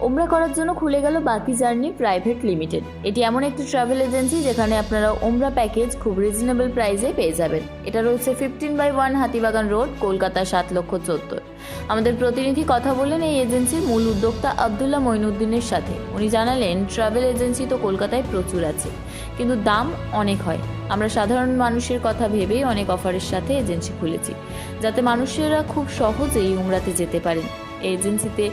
ওমরা করার জন্য খুলে গেল বাকি জার্নি প্রাইভেট লিমিটেড। এটি এমন একটি ট্রাভেল এজেন্সি যেখানে আপনারা ওমরা প্যাকেজ খুব রিজনেবল প্রাইসে পেয়ে যাবেন। এটা রয়েছে 15/1 হাতিবাগান রোড, কলকাতা 7,70,000। আমাদের প্রতিনিধি কথা বললেন এই এজেন্সির মূল উদ্যোক্তা আব্দুল্লাহ মঈনুদ্দিনের সাথে। উনি জানালেন, ট্রাভেল এজেন্সি তো কলকাতায় প্রচুর আছে, কিন্তু দাম অনেক হয়। আমরা সাধারণ মানুষের কথা ভেবেই অনেক অফারের সাথে এজেন্সি খুলেছি, যাতে মানুষেরা খুব সহজেই উমরাতে যেতে পারেন। এই এজেন্সিতে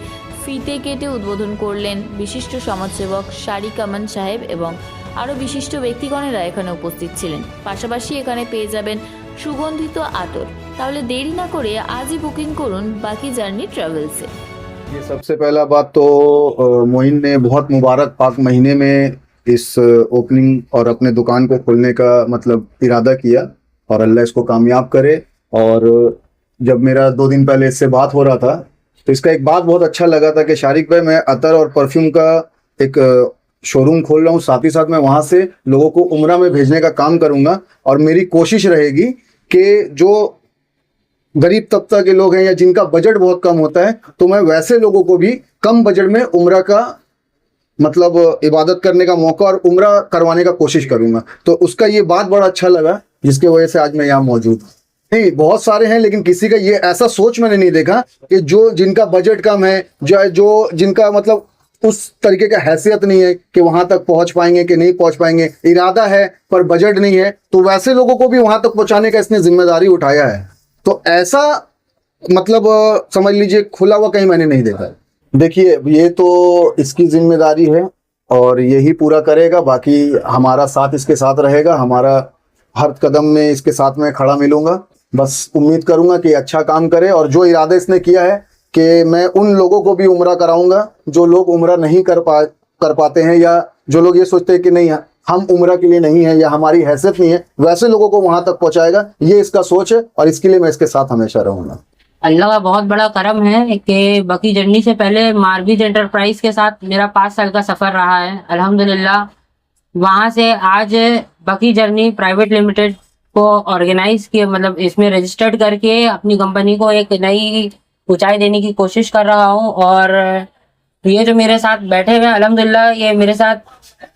ফিতে কেটে উদ্বোধন করলেন বিশিষ্ট সমাজসেবক শারিক আমান সাহেব এবং আরও বিশিষ্ট ব্যক্তিগণেরা এখানে উপস্থিত ছিলেন। পাশাপাশি এখানে পেয়ে যাবেন সুগন্ধিত আতর। তাহলে দেরি না করে আজই বুকিং করুন বাকি জার্নি ट्रैवल्स से। ये सबसे पहला बात तो मोइन ने बहुत मुबारक पाक महीने में इस ओपनिंग और अपने दुकान को खोलने का मतलब इरादा किया, और अल्लाह इसको कामयाब करे। और जब मेरा 2 दिन पहले इससे बात हो रहा था तो इसका एक बात बहुत अच्छा लगा था कि शारिक भाई, मैं अतर और परफ्यूम का एक शोरूम खोल रहा हूँ, साथ ही साथ मैं वहाँ से लोगों को उम्रा में भेजने का काम करूँगा। और मेरी कोशिश रहेगी कि जो गरीब तबका के लोग हैं या जिनका बजट बहुत कम होता है, तो मैं वैसे लोगों को भी कम बजट में उम्रा का मतलब इबादत करने का मौका और उम्रा करवाने का कोशिश करूँगा। तो उसका ये बात बड़ा अच्छा लगा, जिसके वजह से आज मैं यहाँ मौजूद हूँ। नहीं, बहुत सारे हैं, लेकिन किसी का ये ऐसा सोच मैंने नहीं देखा कि जो जिनका बजट कम है, जो जिनका मतलब उस तरीके का हैसियत नहीं है कि वहां तक पहुंच पाएंगे कि नहीं पहुंच पाएंगे, इरादा है पर बजट नहीं है, तो वैसे लोगों को भी वहां तक पहुंचाने का इसने जिम्मेदारी उठाया है। तो ऐसा मतलब समझ लीजिए खुला हुआ कहीं मैंने नहीं देखा है। देखिए, ये तो इसकी जिम्मेदारी है और यही पूरा करेगा, बाकी हमारा साथ इसके साथ रहेगा। हमारा हर कदम में इसके साथ में खड़ा मिलूंगा। बस उम्मीद करूंगा कि अच्छा काम करे, और जो इरादा इसने किया है कि मैं उन लोगों को भी उम्रा कराऊंगा जो लोग उम्रा नहीं कर पाते हैं, या जो लोग ये सोचते हैं कि नहीं हम उम्रा के लिए नहीं है या हमारी हैसियत नहीं है, वैसे लोगों को वहां तक पहुंचाएगा। ये इसका सोच है और इसके लिए मैं इसके साथ हमेशा रहूंगा। अल्लाह का बहुत बड़ा करम है कि बकी जर्नी से पहले मार्विज एंटरप्राइज के साथ मेरा 5 साल का सफ़र रहा है। अल्हम्दुलिल्लाह वहाँ से आज बकी जर्नी प्राइवेट लिमिटेड को ऑर्गेनाइज किए, मतलब इसमें रजिस्टर्ड करके अपनी कंपनी को एक नई ऊंचाई देने की कोशिश कर रहा हूँ। और ये जो मेरे साथ बैठे हुए हैं, अल्हम्दुलिल्लाह ये मेरे साथ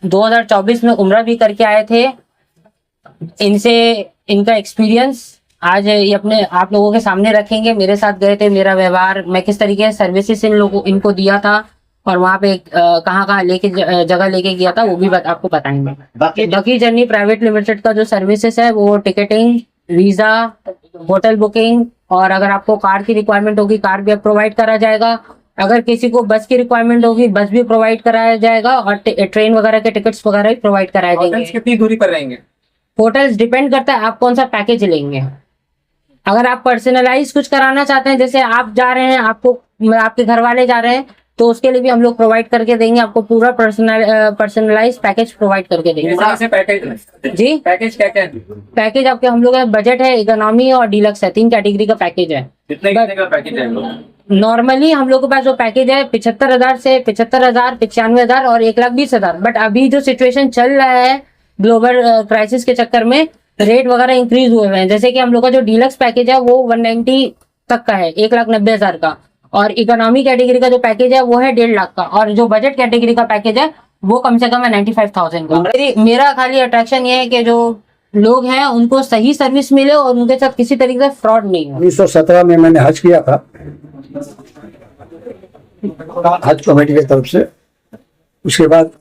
2024 में उम्रा भी करके आए थे। इनसे इनका एक्सपीरियंस आज ये अपने आप लोगों के सामने रखेंगे। मेरे साथ गए थे, मेरा व्यवहार, मैं किस तरीके से सर्विसेज इनको दिया था और वहाँ पे कहाँ जगह लेके गया था, वो भी आपको बताएंगे। बकी जर्नी प्राइवेट लिमिटेड का जो सर्विसेज है वो टिकटिंग, वीजा, होटल बुकिंग, और अगर आपको कार की रिक्वायरमेंट होगी कार भी प्रोवाइड करा जाएगा। अगर किसी को बस की रिक्वायरमेंट होगी बस भी प्रोवाइड कराया जाएगा, और ट्रेन वगैरह के टिकट्स वगैरह भी प्रोवाइड कराए जाएंगे। कितनी दूरी पर रहेंगे? होटल्स डिपेंड करता है आप कौन सा पैकेज लेंगे। अगर आप पर्सनलाइज कुछ कराना चाहते हैं, जैसे आप जा रहे हैं, आपके घर वाले जा रहे हैं, तो उसके लिए भी हम लोग प्रोवाइड करके देंगे। आपको पूरा पर्सनलाइज पैकेज प्रोवाइड करके देंगे। पैकेज जी, पैकेज क्या क्या है? पैकेज आपके हम लोग का बजट है, इकोनॉमी और डीलक्स है, 3 कैटेगरी का पैकेज है। कितने का पैकेज है? नॉर्मली हम लोग के पास जो पैकेज है 75,000 से 75,000, 95,000 और 1,20,000। बट अभी जो सिचुएशन चल रहा है ग्लोबल क्राइसिस के चक्कर में रेट वगैरह इंक्रीज हुए हैं। जैसे कि हम लोग का जो डीलक्स पैकेज है वो 190 तक का है, 1,90,000 का, और इकोनॉमी कैटेगरी का जो पैकेज है वो है 1.5 लाख का, और जो बजट कैटेगरी का पैकेज है वो कम से कम है 95,000 का। मेरा खाली अट्रैक्शन ये है कि जो लोग हैं उनको सही सर्विस मिले और उनके साथ किसी तरीके से फ्रॉड नहीं हो। 1917 में मैंने हज किया था हज कमेटी की तरफ से। उसके बाद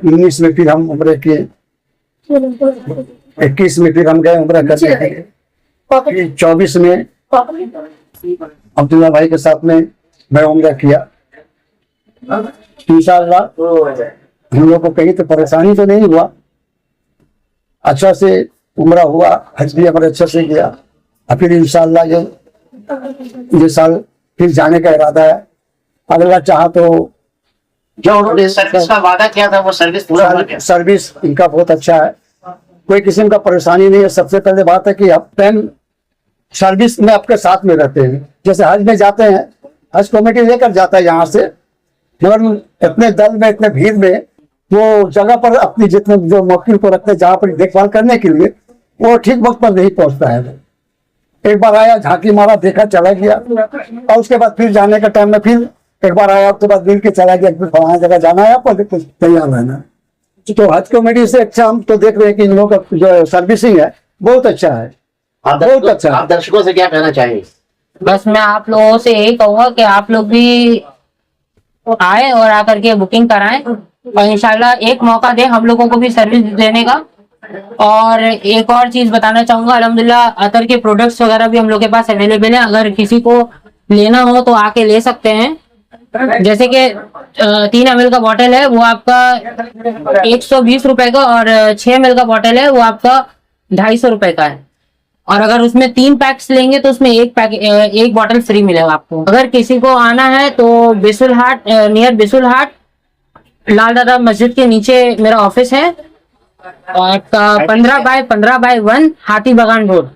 19 में फिर हम उम्रे किए, 21 में फिर हम गए उम्रा करने के लिए, 24 में अब्दुल्ला भाई के साथ में मैं उम्रा किया। इंशाअल्लाह हम लोग को कहीं तो परेशानी तो नहीं हुआ, अच्छा से उम्रा हुआ, हज भी हमारे अच्छे से किया। और फिर इंशाअल्लाह ये साल फिर जाने का इरादा है। अगला चाहा तो जो उन्होंने सर्विस का वादा किया था वो सर्विस पूरा हो गया। सर्विस इनका बहुत अच्छा है, कोई किस्म का परेशानी नहीं है। सबसे पहले बात है कि आप टाइम सर्विस में आपके साथ में रहते हैं। जैसे हज में जाते हैं, हज कमेटी लेकर जाता है यहाँ से, मगर इतने दल में, इतने भीड़ में वो जगह पर अपनी जितने जो मौके को रखते हैं जहाँ पर देखभाल करने के लिए, वो ठीक वक्त पर नहीं पहुँचता है। एक बार आया, झांकी मारा, देखा, चला गया, और उसके बाद फिर जाने का टाइम में फिर एक बार आया आपके पास मिल के चला गया, फिर फलाना जगह जाना है आपको, कुछ तैयार रहना। तो हज कमेटी से अच्छा हम तो देख रहे हैं कि इन लोगों का जो सर्विसिंग है बहुत अच्छा है, बहुत अच्छा। आप दर्शकों से क्या कहना चाहेंगे? बस मैं आप लोगों से यही कहूंगा कि आप लोग भी आए और आकर के बुकिंग कराएं और इंशाल्लाह एक मौका दें हम लोगों को भी सर्विस देने का। और एक और चीज बताना चाहूंगा, अल्हम्दुलिल्लाह अतर के प्रोडक्ट्स वगैरह भी हम लोग के पास अवेलेबल है, अगर किसी को लेना हो तो आके ले सकते हैं। जैसे कि 3 ml का बॉटल है वो आपका 120 रुपए का, और 6 ml का बॉटल है वो आपका 250 रुपए का है। और अगर उसमें 3 पैक्स लेंगे तो उसमें एक बॉटल फ्री मिलेगा आपको। अगर किसी को आना है तो बिसुल हाट, नियर बिसुल हाट, लाल दादा मस्जिद के नीचे मेरा ऑफिस है, और 15 बाय 1 हाथी बागान रोड।